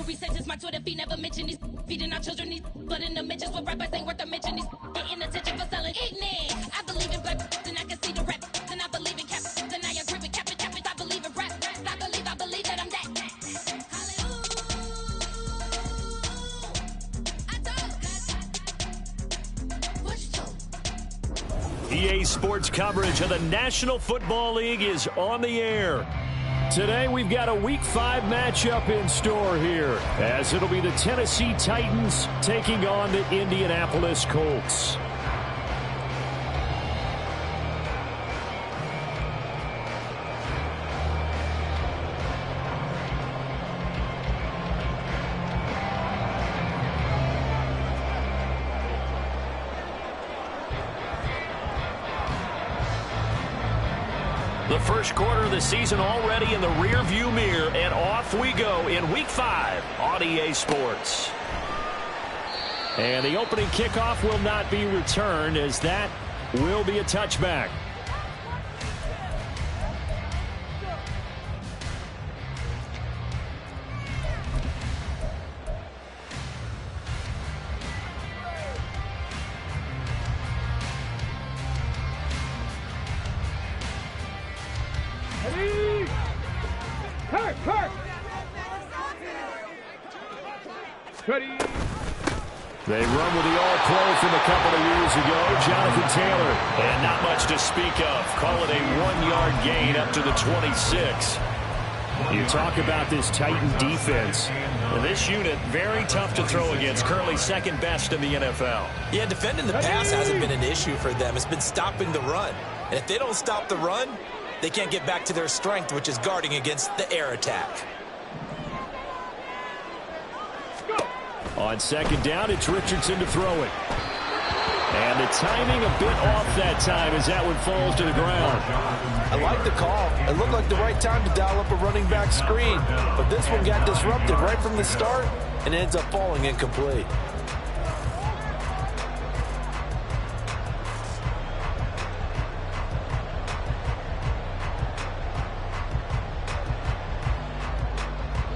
every sentence. My Twitter feed never mention these feeding our children these, but in the mentions with rappers ain't worth a mention. These getting attention for selling ignorant. I believe in black and I can see the rap. And I believe in cap. And I agree with cap. I believe in rap. I believe that I'm that. EA Sports coverage of the National Football League is on the air. Today we've got a Week 5 matchup in store here, as it'll be the Tennessee Titans taking on the Indianapolis Colts. The first quarter of the season already in the rear-view mirror, and off we go in Week 5 on EA Sports. And the opening kickoff will not be returned, as that will be a touchback. They run with the all-pro from a couple of years ago, Jonathan Taylor. And not much to speak of. Call it a 1-yard gain up to the 26. You talk about this Titan defense. This unit, very tough to throw against, currently second best in the NFL. Yeah, defending the pass hasn't been an issue for them. It's been stopping the run. And if they don't stop the run, they can't get back to their strength, which is guarding against the air attack. On second down, it's Richardson to throw it. And the timing a bit off that time as that one falls to the ground. I like the call. It looked like the right time to dial up a running back screen. But this one got disrupted right from the start and ends up falling incomplete.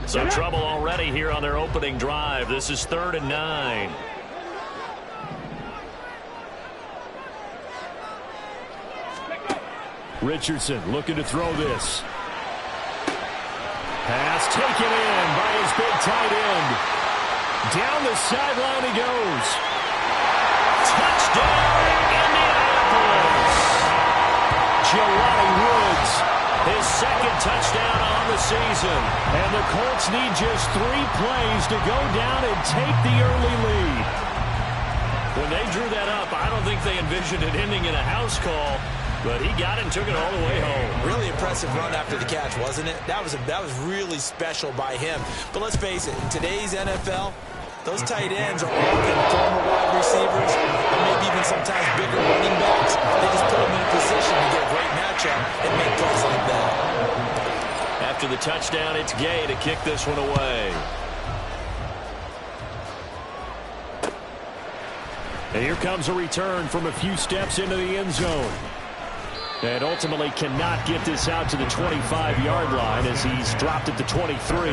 Some trouble already here on their opening drive. This is 3rd and 9. Richardson looking to throw this. Pass taken in by his big tight end. Down the sideline he goes. Touchdown, Indianapolis. Jelani Woods, his second touchdown on the season. And the Colts need just 3 plays to go down and take the early lead. When they drew that up, I don't think they envisioned it ending in a house call. But he got it and took it all the way home. Really impressive run after the catch, wasn't it? That was really special by him. But let's face it, in today's NFL, those tight ends are often former wide receivers and maybe even sometimes bigger running backs. They just put them in a position to get a great matchup and make plays like that. After the touchdown, it's Gay to kick this one away. And here comes a return from a few steps into the end zone. And ultimately cannot get this out to the 25-yard line as he's dropped at the 23.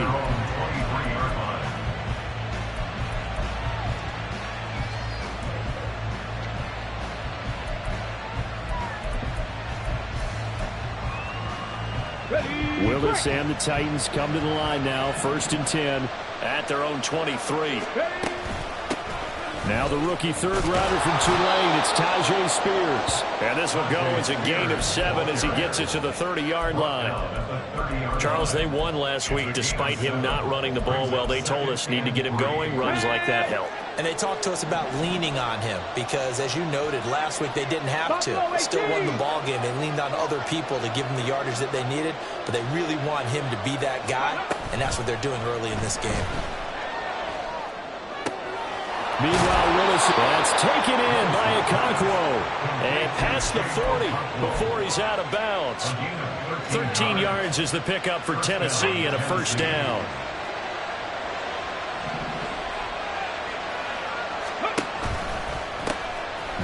Willis and the Titans come to the line now. 1st and 10 at their own 23. Now the rookie third-rounder from Tulane, it's Tajay Spears. And this will go as a gain of 7 as he gets it to the 30-yard line. Charles, they won last week despite him not running the ball well. They told us need to get him going. Runs like that help. And they talked to us about leaning on him because, as you noted, last week they didn't have to. Still won the ball game. They leaned on other people to give them the yardage that they needed, but they really want him to be that guy, and that's what they're doing early in this game. Meanwhile, Willis, that's taken in by Okonkwo. And past the 40 before he's out of bounds. 13 yards is the pickup for Tennessee and a 1st down.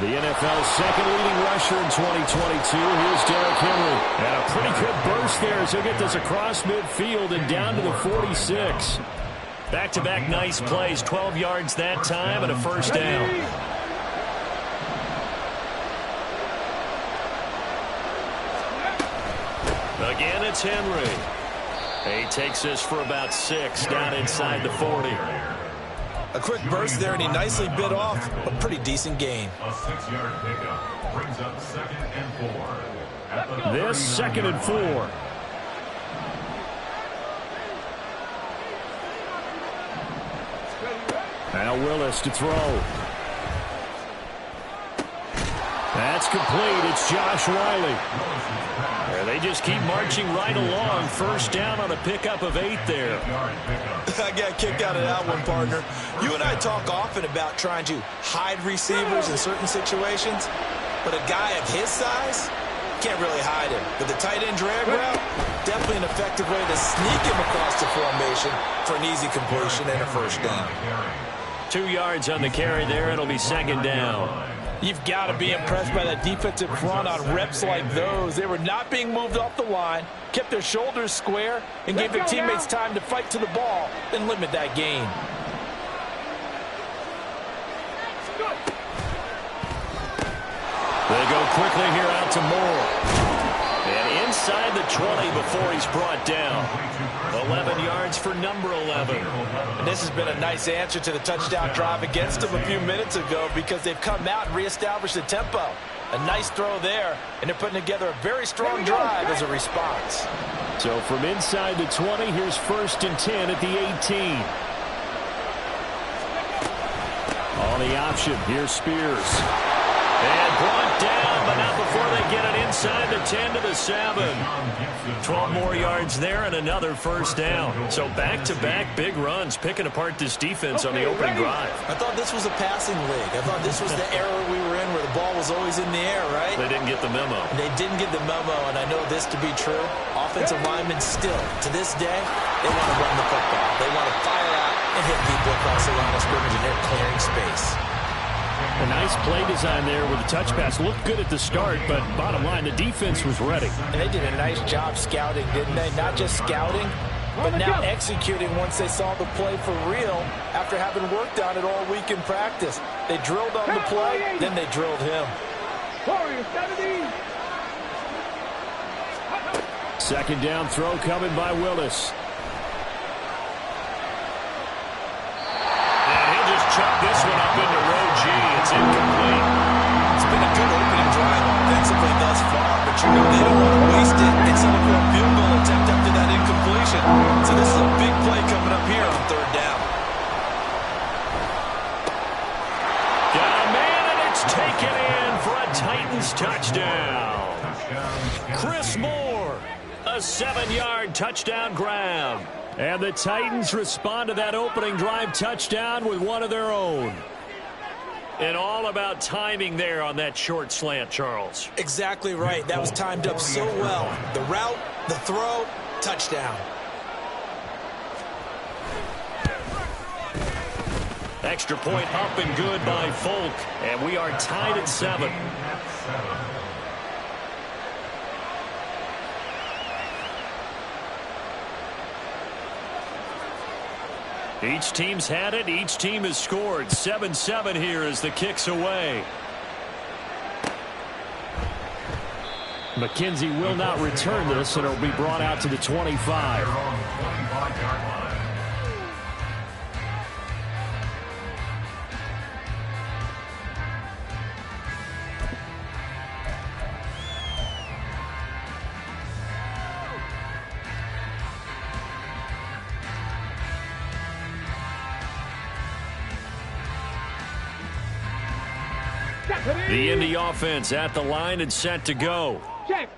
The NFL's second leading rusher in 2022. Here's Derrick Henry. And a pretty good burst there as he'll get this across midfield and down to the 46. Back-to-back nice plays, 12 yards that time and a first down. Again, it's Henry. He takes this for about 6 down inside the 40. A quick burst there, and he nicely bit off a pretty decent gain. A 6-yard pickup brings up 2nd and 4. This 2nd and 4. Now Willis to throw. That's complete. It's Josh Wiley. They just keep marching right along. First down on a pickup of 8 there. I got kicked out of that one, partner. You and I talk often about trying to hide receivers in certain situations, but a guy of his size can't really hide him. But the tight end drag route, definitely an effective way to sneak him across the formation for an easy completion and a first down. 2 yards on the carry there. It'll be 2nd down. You've got to be impressed by that defensive front on reps like those. They were not being moved off the line, kept their shoulders square, and gave their teammates time to fight to the ball and limit that gain. They go quickly here out to Moore. And inside the 20 before he's brought down. 11 yards for number 11. And this has been a nice answer to the touchdown drive against them a few minutes ago because they've come out and reestablished the tempo. A nice throw there, and they're putting together a very strong drive as a response. So from inside the 20, here's 1st and 10 at the 18. On the option, here's Spears. And brought down, but not before they get it inside the 10 to the 7. 12 more yards there and another first down. So back-to-back big runs, picking apart this defense on the opening drive. I thought this was a passing league. I thought this was the era we were in where the ball was always in the air, right? They didn't get the memo. They didn't get the memo, and I know this to be true. Offensive linemen still, to this day, they want to run the football. They want to fire out and hit people across the line of scrimmage, and they're clearing space. A nice play design there with the touch pass. Looked good at the start, but bottom line, the defense was ready. And they did a nice job scouting, didn't they? Not just scouting, but now executing once they saw the play for real after having worked on it all week in practice. They drilled on the play, then they drilled him. 2nd down throw coming by Willis. Chuck this one up into row G. It's incomplete. It's been a good opening drive offensively thus far, but you know they don't want to waste it and settle for a field goal attempt after that incompletion. So this is a big play coming up here on 3rd down. Got a man, and it's taken in for a Titans touchdown. Chris Moore, a 7-yard touchdown grab. And the Titans respond to that opening drive touchdown with one of their own. And all about timing there on that short slant, Charles. Exactly right. That was timed up so well. The route, the throw, touchdown. Extra point up and good by Folk. And we are tied at 7. Each team's had it. Each team has scored. 7-7 here as the kick's away. McKenzie will not return this, and it'll be brought out to the 25. The Indy offense at the line and set to go.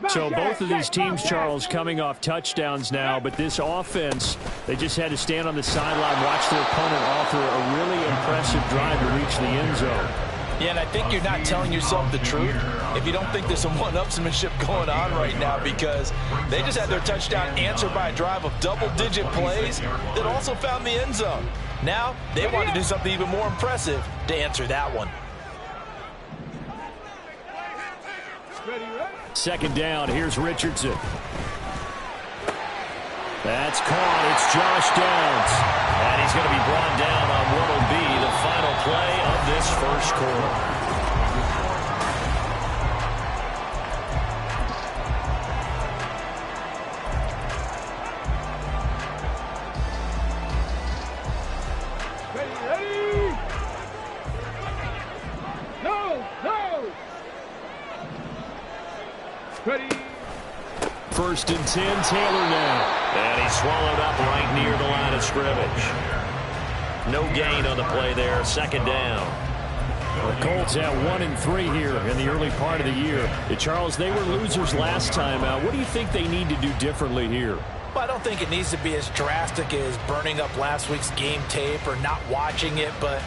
So both of these teams, Charles, coming off touchdowns now, but this offense, they just had to stand on the sideline, watch their opponent offer a really impressive drive to reach the end zone. Yeah, and I think you're not telling yourself the truth if you don't think there's some one-upsmanship going on right now, because they just had their touchdown answered by a drive of double-digit plays that also found the end zone. Now they want to do something even more impressive to answer that one. 2nd down, here's Richardson. That's caught. It's Josh Downs. And he's going to be brought down on what will be the final play of this first quarter. First and 10, Taylor now. And he's swallowed up right near the line of scrimmage. No gain on the play there. Second down. The Colts at 1-3 here in the early part of the year. Charles, they were losers last time out. What do you think they need to do differently here? Well, I don't think it needs to be as drastic as burning up last week's game tape or not watching it, but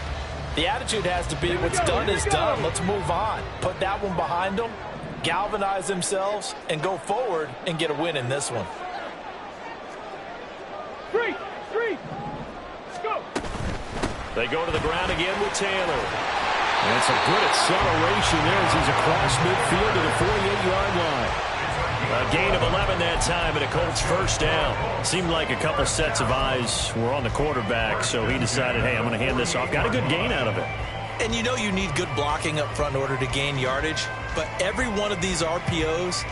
the attitude has to be what's done is done. Let's move on. Put that one behind them, galvanize themselves, and go forward and get a win in this one. Three, let's go. They go to the ground again with Taylor. And it's a good acceleration there as he's across midfield to the 48-yard line. A gain of 11 that time and a Colts first down. Seemed like a couple sets of eyes were on the quarterback, so he decided, hey, I'm going to hand this off. Got a good gain out of it. And you know you need good blocking up front in order to gain yardage. But every one of these RPOs,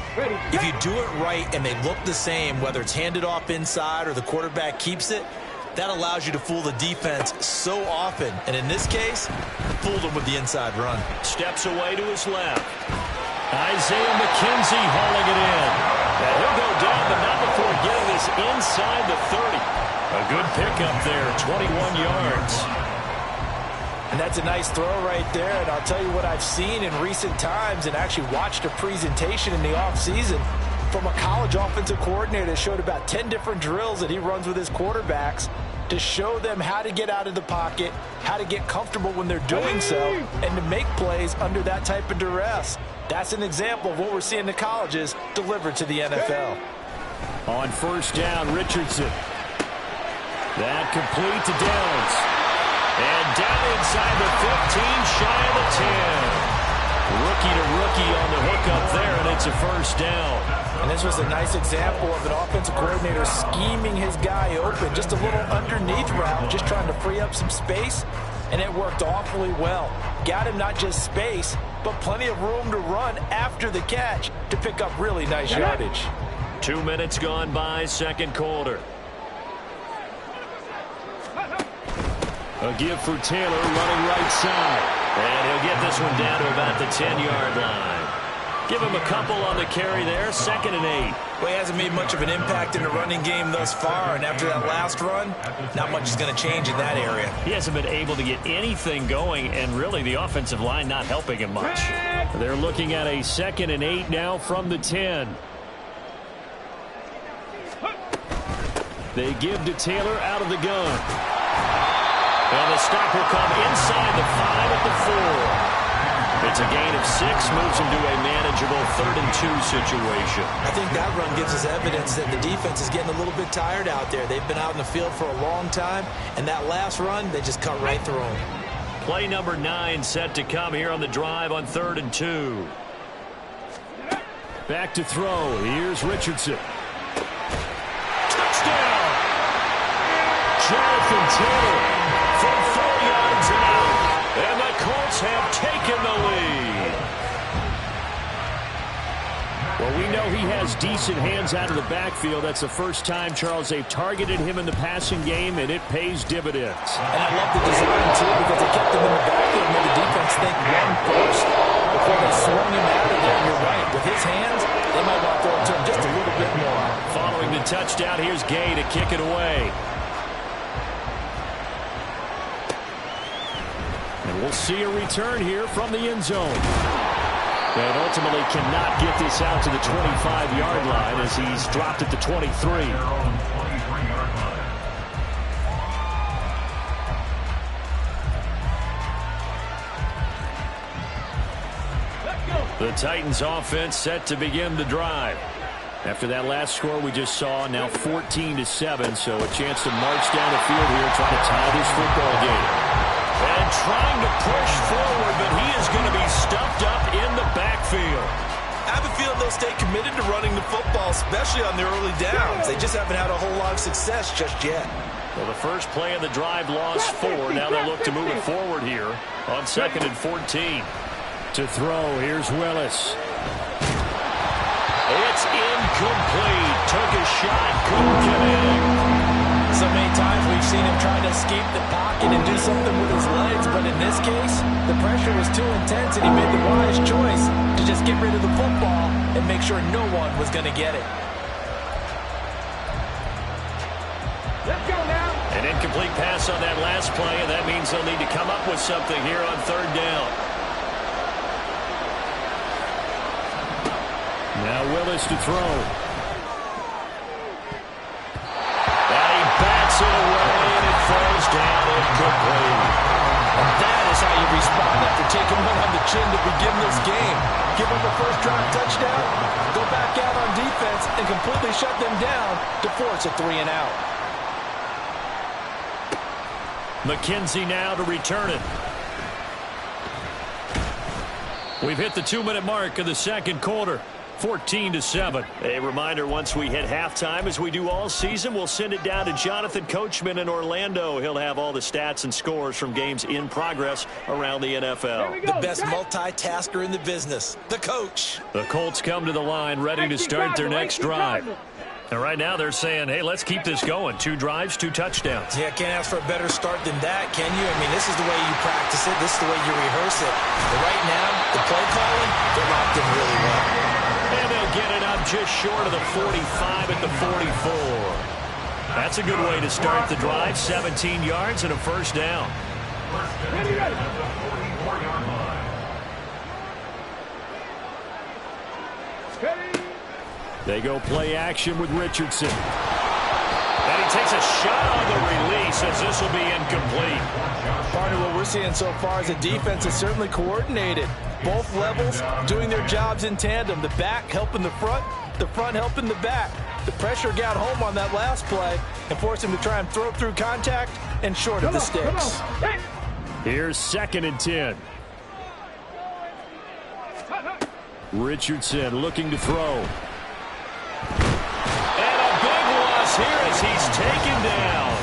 if you do it right and they look the same, whether it's handed off inside or the quarterback keeps it, that allows you to fool the defense so often. And in this case, fooled them with the inside run. Steps away to his left. Isaiah McKenzie hauling it in. And he'll go down, but not before getting this inside the 30. A good pickup there, 21 yards. And that's a nice throw right there. And I'll tell you what I've seen in recent times and actually watched a presentation in the offseason from a college offensive coordinator that showed about 10 different drills that he runs with his quarterbacks to show them how to get out of the pocket, how to get comfortable when they're doing so, and to make plays under that type of duress. That's an example of what we're seeing the colleges delivered to the NFL. On first down, Richardson. That complete to Downs. And down inside the 15, shy of the 10. Rookie to rookie on the hook up there, and it's a first down. And this was a nice example of an offensive coordinator scheming his guy open. Just a little underneath route, just trying to free up some space, and it worked awfully well. Got him not just space, but plenty of room to run after the catch to pick up really nice yardage. 2 minutes gone by, second quarter. A give for Taylor running right side. And he'll get this one down to about the 10-yard line. Give him a couple on the carry there, 2nd and 8. Well, he hasn't made much of an impact in the running game thus far, and after that last run, not much is going to change in that area. He hasn't been able to get anything going, and really the offensive line not helping him much. They're looking at a 2nd and 8 now from the 10. They give to Taylor out of the gun. And the stop will come inside the 5 at the 4. It's a gain of 6, moves him to a manageable 3rd and 2 situation. I think that run gives us evidence that the defense is getting a little bit tired out there. They've been out in the field for a long time, and that last run, they just cut right through them. Play number 9 set to come here on the drive on 3rd and 2. Back to throw. Here's Richardson. Touchdown! Jonathan Taylor. From 4 yards out, and the Colts have taken the lead. Well, we know he has decent hands out of the backfield. That's the first time, Charles, they've targeted him in the passing game, and it pays dividends. And I love the design, too, because they kept him in the backfield and made the defense think run first before they swung him out of there. And you're right. With his hands, they might want to throw it to him just a little bit more. Following the touchdown, here's Gay to kick it away. And we'll see a return here from the end zone. And ultimately cannot get this out to the 25-yard line as he's dropped at the 23. The Titans offense set to begin the drive. After that last score we just saw, now 14-7, so a chance to march down the field here trying to tie this football game. And trying to push forward, but he is going to be stuffed up in the backfield. I have a feeling they'll stay committed to running the football, especially on their early downs. They just haven't had a whole lot of success just yet. Well, the first play of the drive lost 4. Now they'll look to move it forward here on 2nd and 14. To throw, here's Willis. It's incomplete. Took a shot, couldn't get in. So many times we've seen him trying to escape the pocket and do something with his legs, but in this case, the pressure was too intense and he made the wise choice to just get rid of the football and make sure no one was going to get it. Let's go now. An incomplete pass on that last play, and that means they'll need to come up with something here on 3rd down. Now Willis to throw. And he bats it away, and it falls down incomplete. And that is how you respond after taking one on the chin to begin this game. Give them a first drive touchdown, go back out on defense, and completely shut them down to force a 3 and out. McKenzie now to return it. We've hit the 2-minute mark of the 2nd quarter. 14-7. A reminder, once we hit halftime, as we do all season, we'll send it down to Jonathan Coachman in Orlando. He'll have all the stats and scores from games in progress around the NFL. The best multitasker in the business, the coach. The Colts come to the line ready to start their next drive. And right now they're saying, hey, let's keep this going. 2 drives, 2 touchdowns. Yeah, can't ask for a better start than that, can you? I mean, this is the way you practice it. This is the way you rehearse it. But right now, the play calling, they're locked in really well. And they'll get it up just short of the 45 at the 44. That's a good way to start the drive. 17 yards and a first down. They go play action with Richardson. And he takes a shot on the release as this will be incomplete. Partner, what we're seeing so far is the defense is certainly coordinated. Both levels doing their jobs in tandem. The back helping the front helping the back. The pressure got home on that last play and forced him to try and throw through contact and short of the sticks. Here's 2nd and 10. Richardson looking to throw. And a big loss here as he's taken down.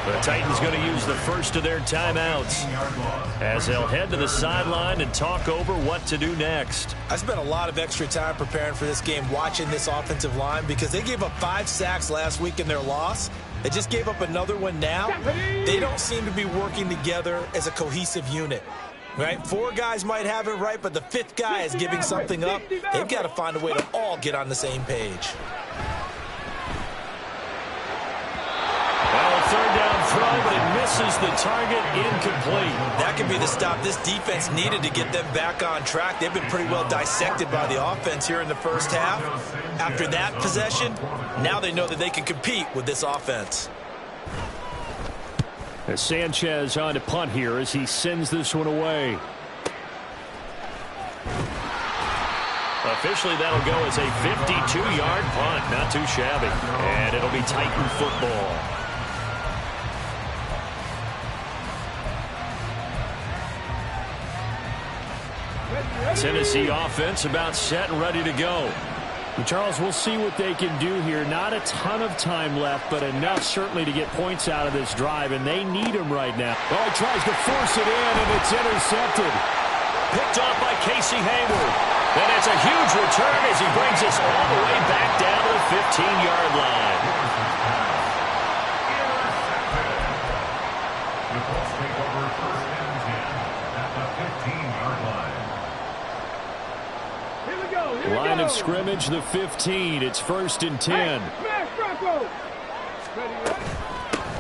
The Titans going to use the first of their timeouts as they'll head to the sideline and talk over what to do next. I spent a lot of extra time preparing for this game, watching this offensive line, because they gave up 5 sacks last week in their loss. They just gave up another one now. They don't seem to be working together as a cohesive unit. Right? 4 guys might have it right, but the 5th guy is giving something up. They've got to find a way to all get on the same page. Well, 3rd down throw, but it misses the target, incomplete. That could be the stop this defense needed to get them back on track. They've been pretty well dissected by the offense here in the first half. After that possession, now they know that they can compete with this offense. As Sanchez on to punt here as he sends this one away. Officially, that'll go as a 52-yard punt. Not too shabby. And it'll be Titan football. Tennessee offense about set and ready to go. And Charles, we'll see what they can do here. Not a ton of time left, but enough certainly to get points out of this drive, and they need them right now. Oh, he tries to force it in, and it's intercepted. Picked off by Casey Hayward. And it's a huge return as he brings us all the way back down to the 15-yard line. The Colts take over 1st and 10 at the 15-yard line. Line of scrimmage, the 15. It's 1st and 10.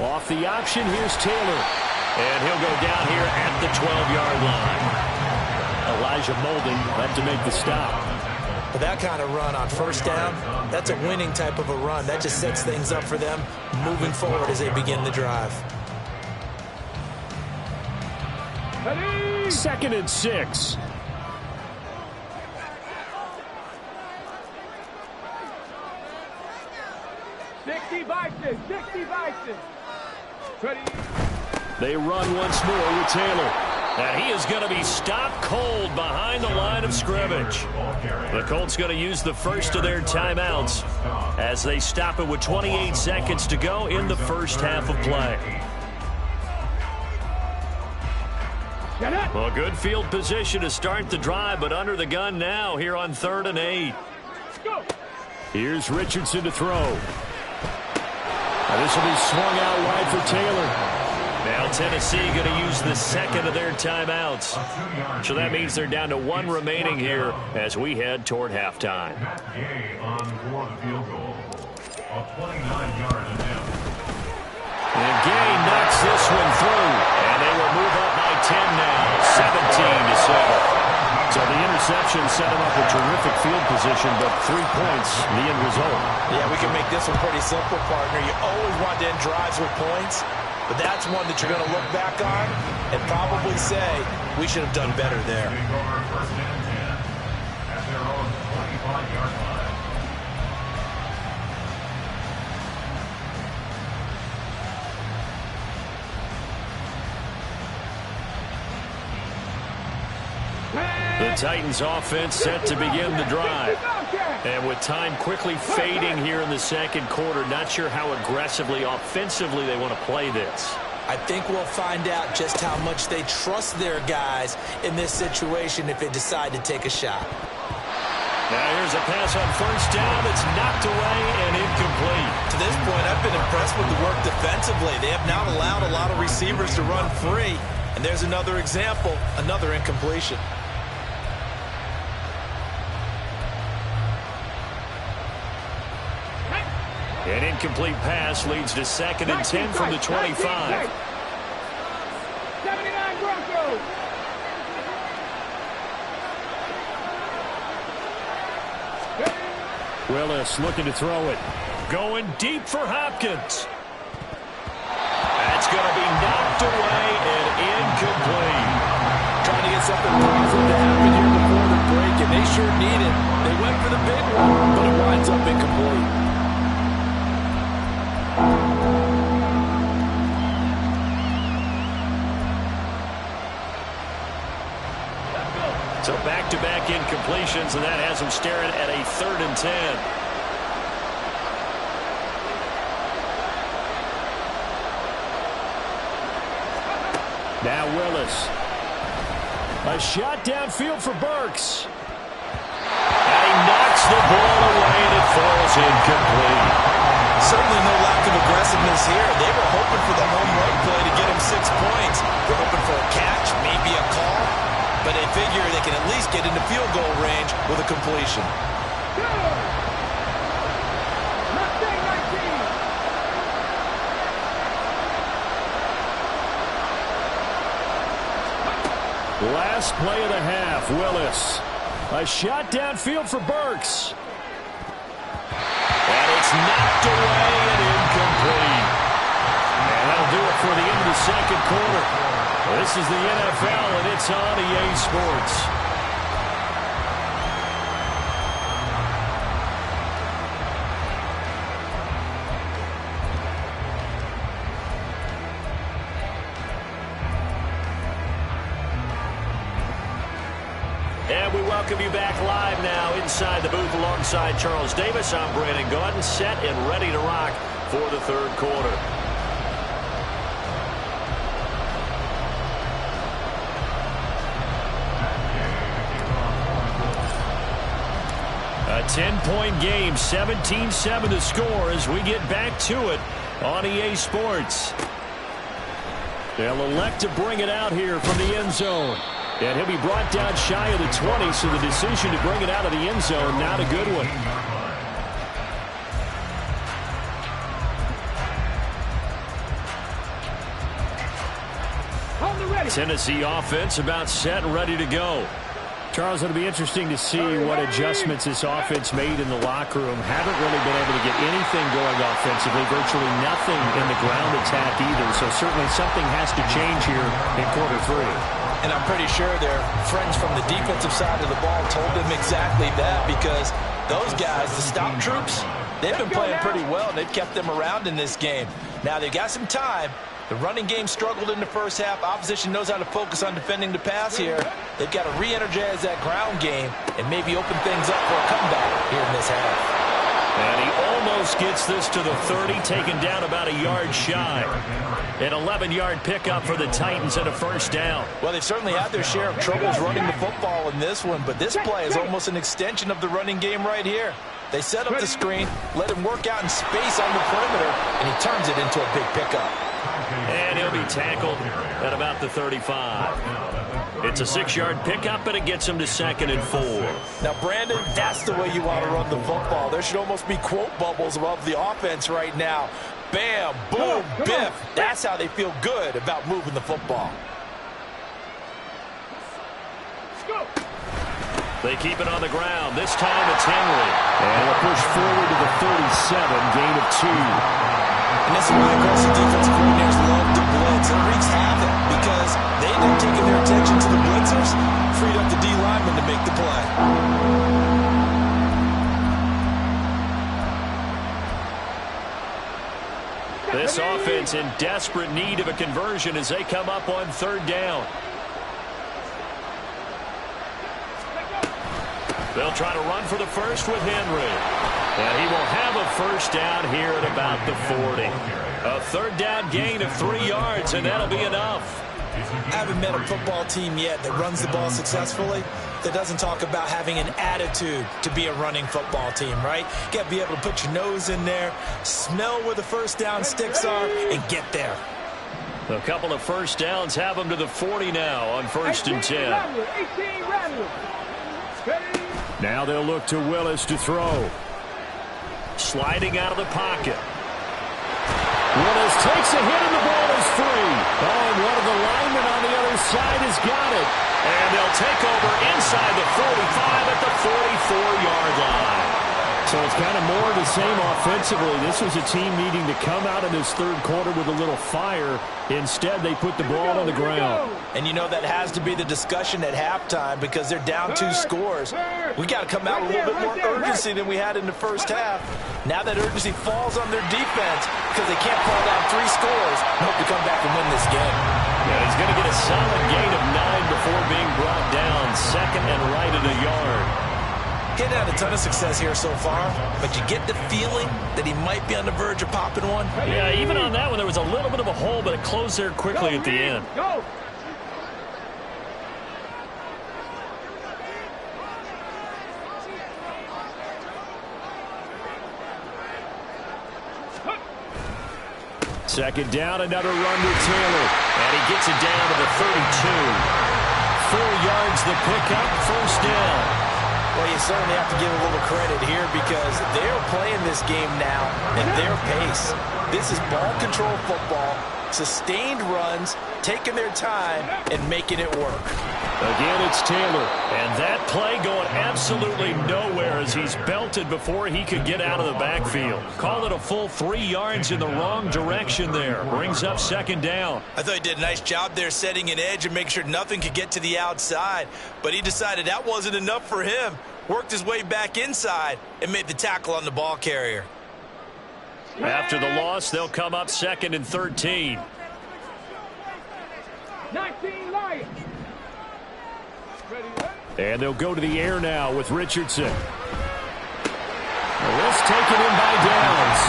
Off the option, here's Taylor. And he'll go down here at the 12-yard line. Elijah Molden left to make the stop. But that kind of run on 1st down, that's a winning type of a run. That just sets things up for them moving forward as they begin the drive. 2nd and 6. They run once more with Taylor. And he is going to be stopped cold behind the line of scrimmage. The Colts going to use the first of their timeouts as they stop it with 28 seconds to go in the first half of play. Well, good field position to start the drive, but under the gun now here on 3rd and 8. Here's Richardson to throw. This will be swung out wide for Taylor. Now Tennessee going to use the second of their timeouts. So that means they're down to 1 remaining here as we head toward halftime. And Gay knocks this one through. And they will move up by 10 now, 17-7. So the interception set him up a terrific field position, but 3 points, the end result. Yeah, we can make this one pretty simple, partner. You always want to end drives with points, but that's one that you're going to look back on and probably say, we should have done better there. First and 10 at their own 25-yard line. The Titans offense set to begin the drive. And with time quickly fading here in the second quarter, not sure how aggressively, offensively they want to play this. I think we'll find out just how much they trust their guys in this situation if they decide to take a shot. Now here's a pass on first down. It's knocked away and incomplete. To this point, I've been impressed with the work defensively. They have not allowed a lot of receivers to run free. And there's another example, another incompletion. An incomplete pass leads to 2nd and 10 from the 25. 79 Broncos. Willis looking to throw it. Going deep for Hopkins. That's going to be knocked away and incomplete. Trying to get something positive to happen here before the break, and they sure need it. They went for the big one, but it winds up incomplete. So back-to-back incompletions, and that has them staring at a 3rd and 10. Now Willis. A shot downfield for Burks. And he knocks the ball away, and it falls incomplete. Certainly no lack of aggressiveness here. They were hoping for the home run play to get them 6 points. They're hoping for a catch, maybe a call. But they figure they can at least get into field goal range with a completion. Last play of the half, Willis. A shot downfield for Burks. And it's knocked away and incomplete. And that'll do it for the end of the second quarter. This is the NFL, and it's on EA Sports. And we welcome you back live now inside the booth alongside Charles Davis. I'm Brandon Gaudin, set and ready to rock for the third quarter. A 10-point game, 17-7 to score as we get back to it on EA Sports. They'll elect to bring it out here from the end zone. And he'll be brought down shy of the 20, so the decision to bring it out of the end zone, not a good one. Tennessee offense about set and ready to go. Charles, it'll be interesting to see what adjustments this offense made in the locker room. Haven't really been able to get anything going offensively, virtually nothing in the ground attack either. So certainly something has to change here in quarter 3. And I'm pretty sure their friends from the defensive side of the ball told them exactly that, because those guys, the stop troops, they've been playing pretty well, and they've kept them around in this game. Now they've got some time, The running game struggled in the first half. Opposition knows how to focus on defending the pass here. They've got to re-energize that ground game and maybe open things up for a comeback here in this half. And he almost gets this to the 30, taken down about a yard shy. An 11-yard pickup for the Titans and a first down. Well, they've certainly had their share of troubles running the football in this one, but this play is almost an extension of the running game right here. They set up the screen, let him work out in space on the perimeter, and he turns it into a big pickup. And he'll be tackled at about the 35. It's a 6-yard pickup, but it gets him to 2nd and 4. Now, Brandon, that's the way you want to run the football. There should almost be quote bubbles above the offense right now. Bam, boom, biff. That's how they feel good about moving the football. They keep it on the ground. This time it's Henry. And a push forward to the 37, gain of 2. And this is why aggressive defensive coordinators love to blitz. It wreaks havoc because they end up taking their attention to the blitzers, freed up the D lineman to make the play. This offense in desperate need of a conversion as they come up on 3rd down. They'll try to run for the first with Henry. And he will have a first down here at about the 40. A 3rd down gain of 3 yards, and that'll be enough. I haven't met a football team yet that runs the ball successfully that doesn't talk about having an attitude to be a running football team, right? You got to be able to put your nose in there, smell where the first down sticks are, and get there. A couple of first downs have them to the 40 now on 1st and 10. Now they'll look to Willis to throw. Sliding out of the pocket. Willis takes a hit and the ball is free. Oh, and one of the linemen on the other side has got it. And they'll take over inside the 45 at the 44-yard line. So it's kind of more of the same offensively. This was a team needing to come out in this 3rd quarter with a little fire. Instead, they put the ball on the ground. And you know that has to be the discussion at halftime because they're down 2 scores. We got to come out with a little bit more urgency than we had in the first half. Now that urgency falls on their defense because they can't fall down 3 scores and hope to come back and win this game. Yeah, he's going to get a solid gain of 9 before being brought down. 2nd and right at a yard. Getting had a ton of success here so far, but you get the feeling that he might be on the verge of popping one. Yeah, even on that one, there was a little bit of a hole, but it closed there quickly at the end. Go. Second down, another run to Taylor. And he gets it down to the 32. 4 yards the pickup, first down. Well, you certainly have to give a little credit here because they're playing this game now at their pace. This is ball control football, sustained runs, taking their time, and making it work. Again, it's Taylor. And that play going absolutely nowhere as he's belted before he could get out of the backfield. Call it a full 3 yards in the wrong direction there. Brings up 2nd down. I thought he did a nice job there setting an edge and making sure nothing could get to the outside. But he decided that wasn't enough for him. Worked his way back inside and made the tackle on the ball carrier. After the loss, they'll come up 2nd and 13. 19 Lions. And they'll go to the air now with Richardson. This taken in by Downs.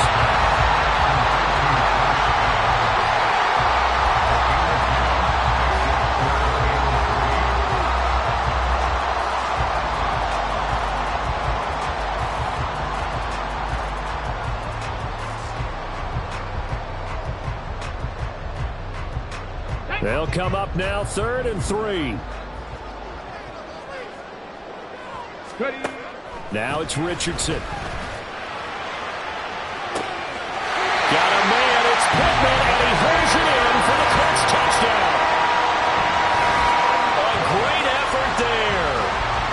They'll come up now 3rd and 3. Now it's Richardson. Got a man, it's Pittman, and he holds it in for the Colts touchdown. A great effort there.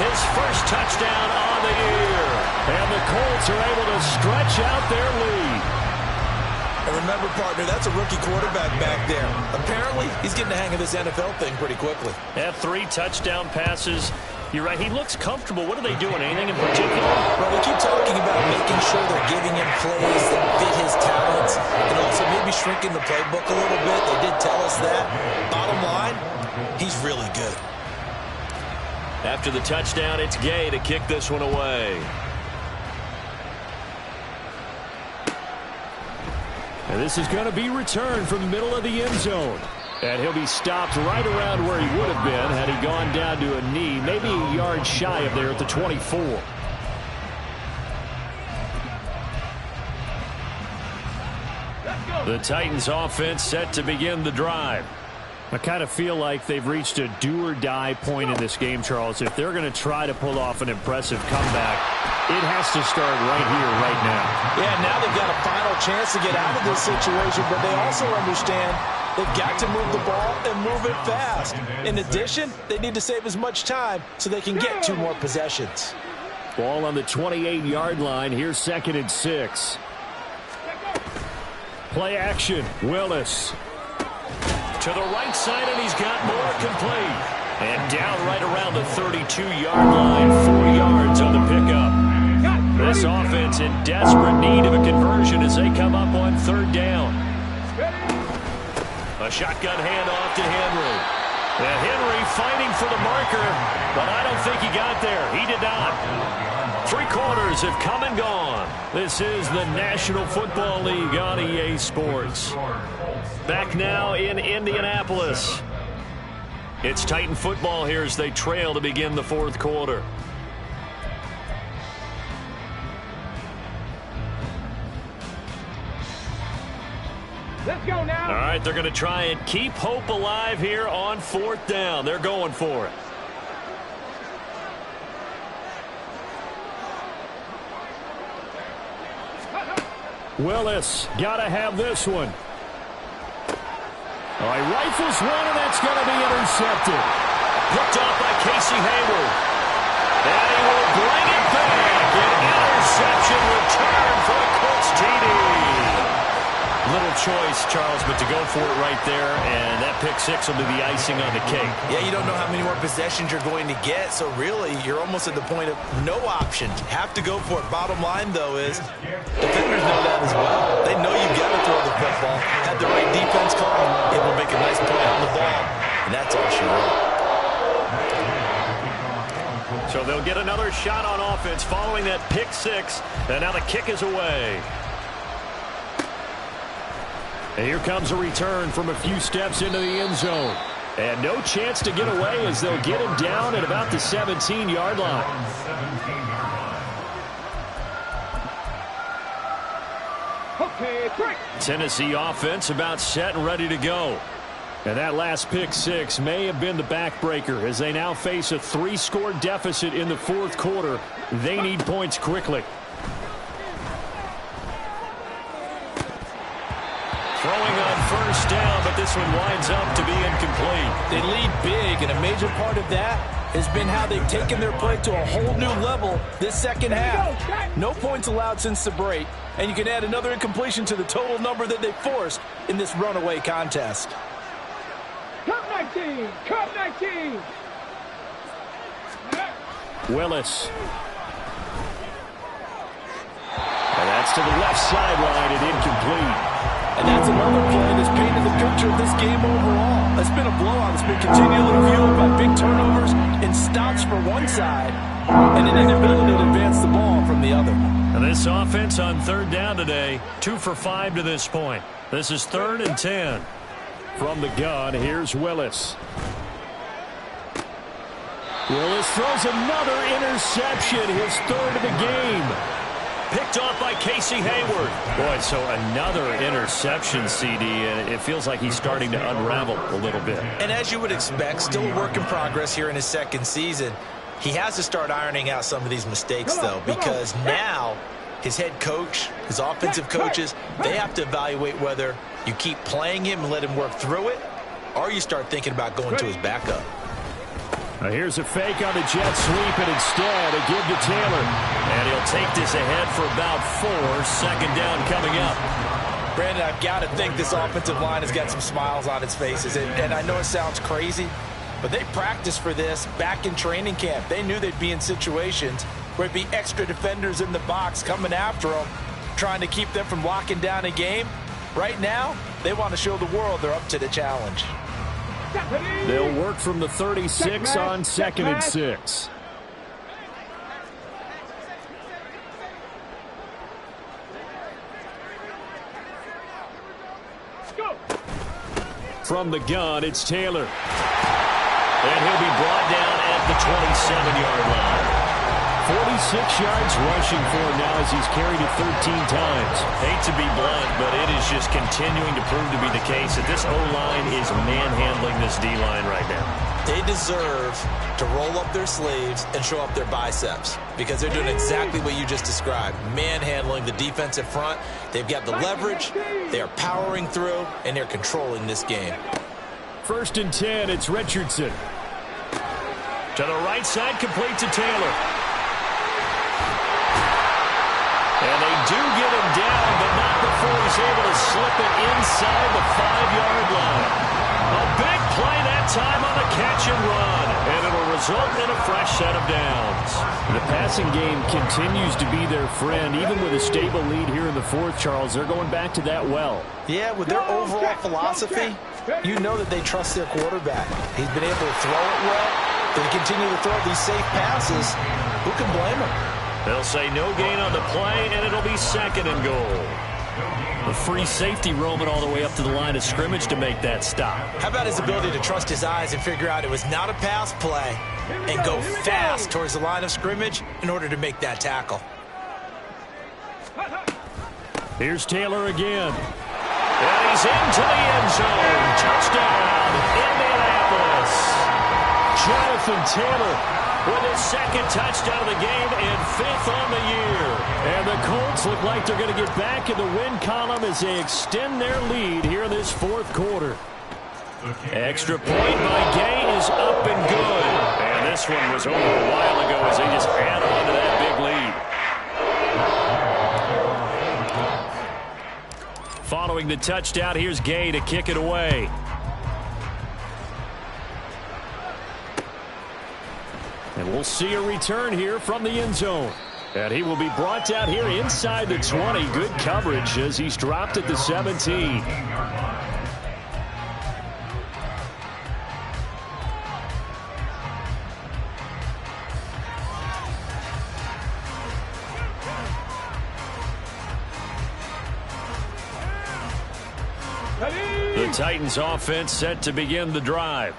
His first touchdown on the year. And the Colts are able to stretch out their lead. And remember, partner, that's a rookie quarterback back there. Apparently, he's getting the hang of this NFL thing pretty quickly. Had 3 touchdown passes You're right. He looks comfortable. What are they doing? Anything in particular? Well, they keep talking about making sure they're giving him plays that fit his talents and also maybe shrinking the playbook a little bit. They did tell us that. Bottom line, he's really good. After the touchdown, it's Gay to kick this one away. And this is going to be returned from the middle of the end zone. And he'll be stopped right around where he would have been had he gone down to a knee, maybe a yard shy of there at the 24. The Titans offense set to begin the drive. I kind of feel like they've reached a do-or-die point in this game, Charles. If they're going to try to pull off an impressive comeback, it has to start right here, right now. Yeah, now they've got a final chance to get out of this situation, but they also understand they've got to move the ball and move it fast. In addition, they need to save as much time so they can get 2 more possessions. Ball on the 28-yard line. Here's 2nd and 6. Play action. Willis. To the right side, and he's got more complete. And down right around the 32-yard line, 4 yards on the pickup. This offense in desperate need of a conversion as they come up on 3rd down. A shotgun handoff to Henry. And Henry fighting for the marker, but I don't think he got there. He did not. 3 quarters have come and gone. This is the National Football League on EA Sports. Back now in Indianapolis. It's Titan football here as they trail to begin the 4th quarter. Let's go now. All right, they're going to try and keep hope alive here on 4th down. They're going for it. Willis, got to have this one. All right, rifles one, and that's going to be intercepted. Picked off by Casey Hayward. And he will bring it back. An interception return for the Colts TD. Little choice, Charles, but to go for it right there, and that pick-6 will be the icing on the cake. Yeah, you don't know how many more possessions you're going to get, so really you're almost at the point of no option. Have to go for it. Bottom line, though, is defenders know that as well. They know you've got to throw the football. Had the right defense call, able to make a nice play on the ball, and that's all she wrote. So they'll get another shot on offense following that pick-6, and now the kick is away. And here comes a return from a few steps into the end zone. And no chance to get away as they'll get him down at about the 17-yard line. Okay, break. Tennessee offense about set and ready to go. And that last pick-6 may have been the backbreaker as they now face a 3-score deficit in the 4th quarter. They need points quickly. Throwing on 1st down, but this one winds up to be incomplete. They lead big, and a major part of that has been how they've taken their play to a whole new level this 2nd half. No points allowed since the break, and you can add another incompletion to the total number that they forced in this runaway contest. Cup 19! Cup 19! Willis. And that's to the left sideline and incomplete. And that's another play that's painted the picture of this game overall. It's been a blowout. It's been continually fueled by big turnovers and stops for one side and an inability to advance the ball from the other. And this offense on 3rd down today, 2 for 5 to this point. This is 3rd and 10. From the gun, here's Willis. Willis throws another interception, his 3rd of the game. Picked off by Casey Hayward. Boy, so another interception, CD, and it feels like he's starting to unravel a little bit. And as you would expect, still a work in progress here in his 2nd season. He has to start ironing out some of these mistakes, though, because now his head coach, his offensive coaches, they have to evaluate whether you keep playing him and let him work through it, or you start thinking about going to his backup. Now here's a fake on the jet sweep, and instead a give to Taylor. And he'll take this ahead for about 4. 2nd down coming up. Brandon, I've got to think this offensive line has got some smiles on its faces. And I know it sounds crazy, but they practiced for this back in training camp. They knew they'd be in situations where it'd be extra defenders in the box coming after them, trying to keep them from locking down a game. Right now, they want to show the world they're up to the challenge. They'll work from the 36 on 2nd and 6. From the gun, it's Taylor. And he'll be brought down at the 27-yard line. 46 yards rushing for him now as he's carried it 13 times. Hate to be blunt, but it is just continuing to prove to be the case that this O-line is manhandling this D-line right now. They deserve to roll up their sleeves and show up their biceps because they're doing exactly what you just described, manhandling the defensive front. They've got the leverage, they are powering through, and they're controlling this game. 1st and 10, it's Richardson. To the right side, complete to Taylor. And they do get him down, but not before he's able to slip it inside the 5-yard line. A big play that time on the catch and run, and it'll result in a fresh set of downs. The passing game continues to be their friend, even with a stable lead here in the 4th, Charles. They're going back to that well. Yeah, with their overall philosophy, you know that they trust their quarterback. He's been able to throw it well. They continue to throw these safe passes. Who can blame them? They'll say no gain on the play, and it'll be 2nd and goal. A free safety roaming all the way up to the line of scrimmage to make that stop. How about his ability to trust his eyes and figure out it was not a pass play and go fast towards the line of scrimmage in order to make that tackle. Here's Taylor again. And he's into the end zone. Touchdown, Indianapolis. Jonathan Taylor with his 2nd touchdown of the game and 5th on the year. And the Colts look like they're going to get back in the win column as they extend their lead here in this 4th quarter. Extra point by Gay is up and good. And this one was over a while ago as they just add on to that big lead. Following the touchdown, here's Gay to kick it away. And we'll see a return here from the end zone. And he will be brought down here inside the 20. Good coverage as he's dropped at the 17. The Titans offense set to begin the drive.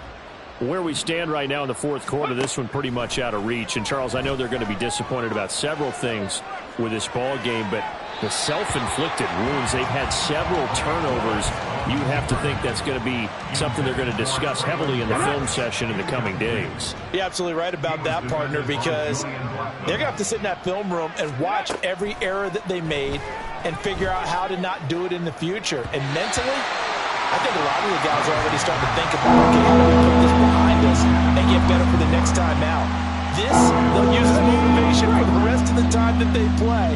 Where we stand right now in the 4th quarter, this one pretty much out of reach. And, Charles, I know they're going to be disappointed about several things with this ball game, but the self-inflicted wounds, they've had several turnovers. You have to think that's going to be something they're going to discuss heavily in the film session in the coming days. You're absolutely right about that, partner, because they're going to have to sit in that film room and watch every error that they made and figure out how to not do it in the future. And mentally, I think a lot of the guys are already starting to think about, okay, how do we put this behind us and get better for the next time out? This, they'll use as motivation for the rest of the time that they play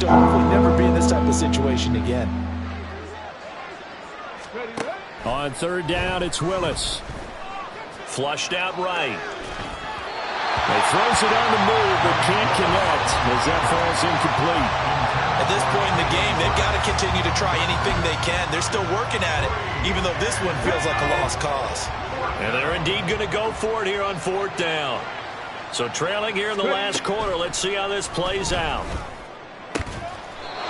to hopefully never be in this type of situation again. On 3rd down, it's Willis. Flushed out right. He throws it on the move, but can't connect as that falls incomplete. At this point in the game, they've got to continue to try anything they can. They're still working at it, even though this one feels like a lost cause. And they're indeed going to go for it here on 4th down. So trailing here in the last quarter, let's see how this plays out.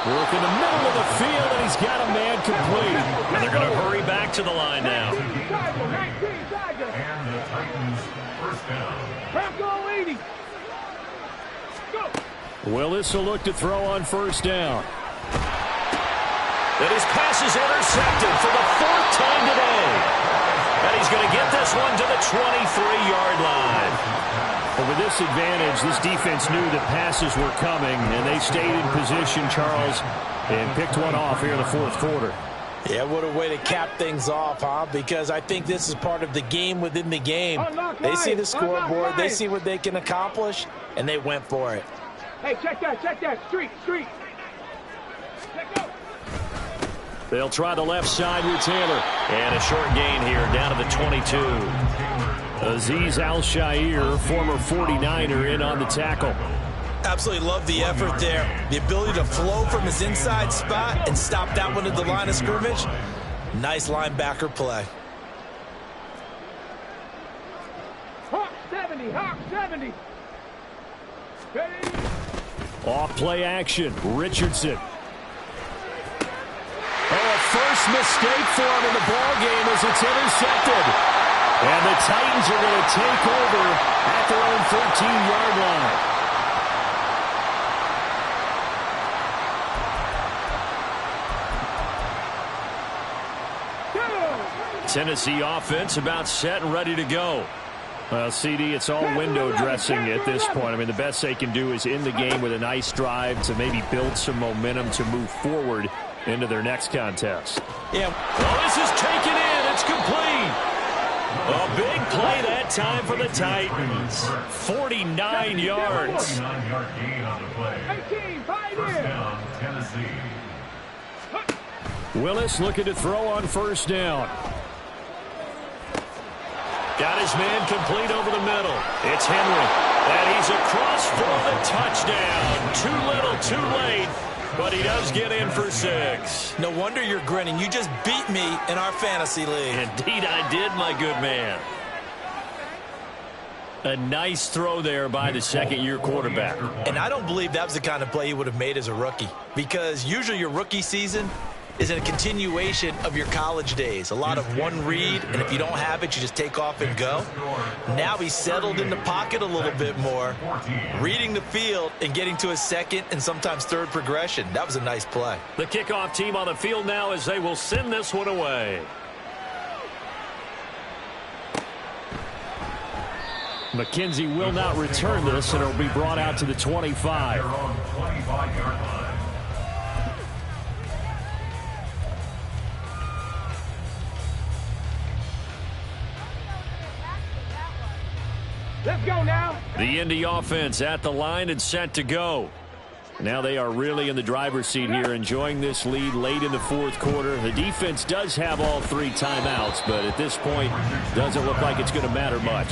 Work in the middle of the field, and he's got a man complete. And they're going to hurry back to the line now. And the Titans 1st down. Willis will look to throw on 1st down. And his pass is intercepted for the 4th time today. And he's going to get this one to the 23-yard line. But with this advantage, this defense knew that passes were coming, and they stayed in position, Charles, and picked one off here in the 4th quarter. Yeah, what a way to cap things off, huh? Because I think this is part of the game within the game. They see the scoreboard, they see what they can accomplish, and they went for it. Hey, check that. Street. They'll try the left side with Taylor. And a short gain here down to the 22. Azeez Al-Shaair, former 49er, in on the tackle. Absolutely love the effort there. The ability to flow from his inside spot and stop that one at the line of scrimmage. Nice linebacker play. Hawk 70, Hawk 70. Ready? Off play action, Richardson. Oh, a first mistake for him in the ball game as it's intercepted. And the Titans are going to take over at their own 14-yard line. Tennessee offense about set and ready to go. Well, CD, it's all window dressing at this point. I mean, the best they can do is in the game with a nice drive to maybe build some momentum to move forward into their next contest. Yeah. Well, this is taken in. It's complete. A big play that time for the Titans. 49 yards. 49-yard gain on the play. 18, 5 in. Touchdown, Tennessee. Willis looking to throw on first down. Got his man complete over the middle. It's Henry. And he's across for the touchdown. Too little, too late. But he does get in for 6. No wonder you're grinning. You just beat me in our fantasy league. Indeed I did, my good man. A nice throw there by the second-year quarterback. And I don't believe that was the kind of play he would have made as a rookie. Because usually your rookie season is a continuation of your college days. A lot of one read, and if you don't have it, you just take off and go. Now he's settled in the pocket a little bit more, reading the field and getting to a second and sometimes third progression. That was a nice play. The kickoff team on the field now as they will send this one away. McKenzie will not return this, and it will be brought out to the 25. They're on 25-yard line. Let's go now. The Indy offense at the line and set to go. Now they are really in the driver's seat here, enjoying this lead late in the fourth quarter. The defense does have all 3 timeouts, but at this point, doesn't look like it's going to matter much.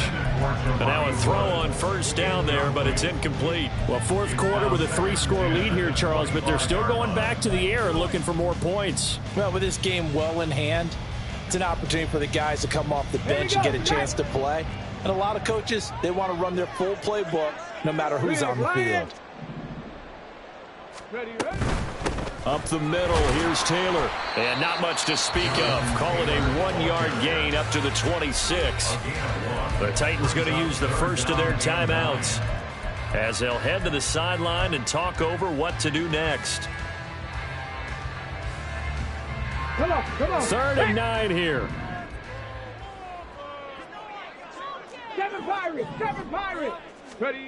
But now a throw on first down there, but it's incomplete. Well, fourth quarter with a 3-score lead here, Charles, but they're still going back to the air and looking for more points. Well, with this game well in hand, it's an opportunity for the guys to come off the bench and get a chance to play. And a lot of coaches, they want to run their full playbook no matter who's on the field. Ready. Up the middle, here's Taylor. And not much to speak of. Call it a 1-yard gain up to the 26. The Titans going to use the first of their timeouts as they'll head to the sideline and talk over what to do next. Come on. 3rd and 9 here. 7 Pirates. Ready.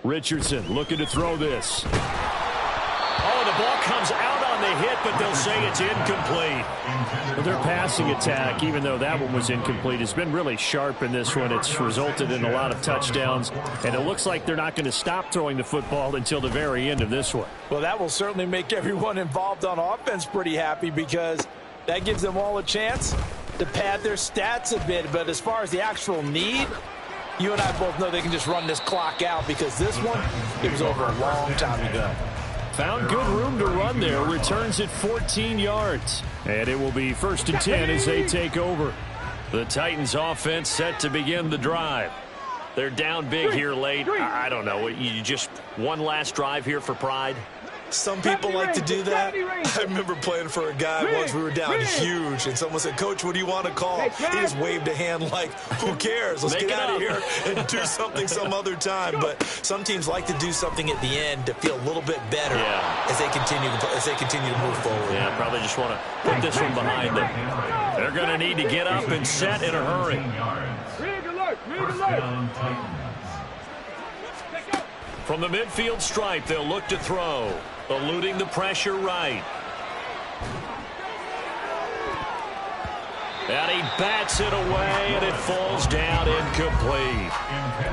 Richardson looking to throw this. Oh, the ball comes out on the hit, but they'll say it's incomplete. Well, their passing attack, even though that one was incomplete, has been really sharp in this one. It's resulted in a lot of touchdowns, and it looks like they're not going to stop throwing the football until the very end of this one. Well, that will certainly make everyone involved on offense pretty happy because that gives them all a chance to pad their stats a bit. But as far as the actual need, you and I both know they can just run this clock out because this one, it was over a long time ago. Found good room to run there. Returns at 14 yards. And it will be 1st and 10 as they take over. The Titans offense set to begin the drive. They're down big here late. I don't know. You just one last drive here for pride? Some people like to do that. I remember playing for a guy once. We were down huge, and someone said, "Coach, what do you want to call?" He just waved a hand like, "Who cares? Let's get out of here and do something some other time." But some teams like to do something at the end to feel a little bit better as they continue to move forward. Yeah, probably just want to put this one behind them. They're going to need to get up and set in a hurry. Rig alert. From the midfield stripe, they'll look to throw. Eluding the pressure right. And he bats it away, and it falls down incomplete.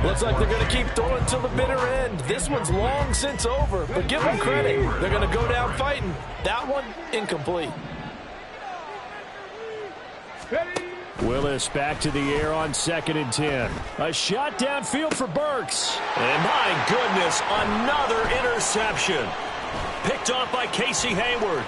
Looks like they're going to keep throwing till the bitter end. This one's long since over, but give them credit. They're going to go down fighting. That one, incomplete. Willis back to the air on 2nd and 10. A shot downfield for Burks. And my goodness, another interception. Picked off by Casey Hayward.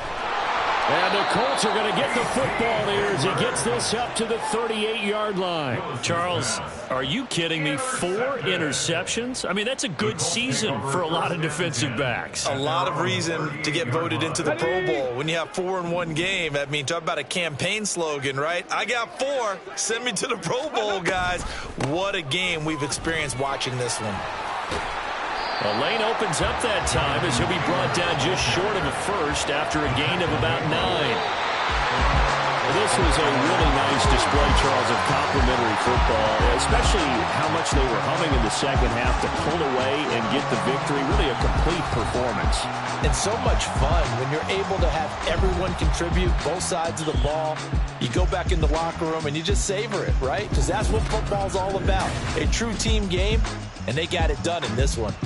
And the Colts are going to get the football here as he gets this up to the 38-yard line. Charles, are you kidding me? 4 interceptions? I mean, that's a good season for a lot of defensive backs. A lot of reason to get voted into the Pro Bowl when you have 4 in one game. I mean, talk about a campaign slogan, right? I got 4. Send me to the Pro Bowl, guys. What a game we've experienced watching this one. The lane opens up that time as he'll be brought down just short of a first after a gain of about 9. This was a really nice display, Charles, of complimentary football, especially how much they were humming in the second half to pull away and get the victory. Really a complete performance. And so much fun when you're able to have everyone contribute, both sides of the ball. You go back in the locker room and you just savor it, right? Because that's what football's all about. A true team game, and they got it done in this one.